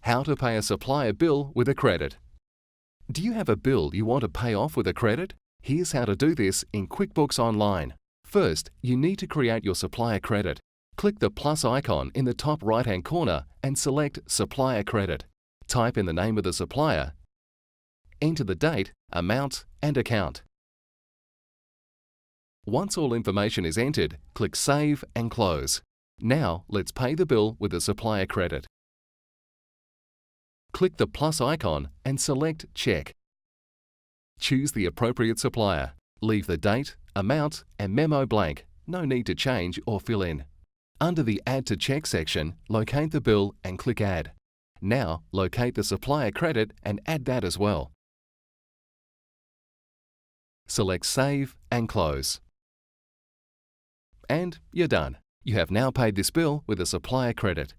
How to pay a supplier bill with a credit. Do you have a bill you want to pay off with a credit? Here's how to do this in QuickBooks Online. First, you need to create your supplier credit. Click the plus icon in the top right-hand corner and select Supplier Credit. Type in the name of the supplier, enter the date, amount, and account. Once all information is entered, click Save and Close. Now, let's pay the bill with the supplier credit. Click the plus icon and select Check. Choose the appropriate supplier. Leave the date, amount, and memo blank. No need to change or fill in. Under the Add to Check section, locate the bill and click Add. Now, locate the supplier credit and add that as well. Select Save and Close. And you're done. You have now paid this bill with a supplier credit.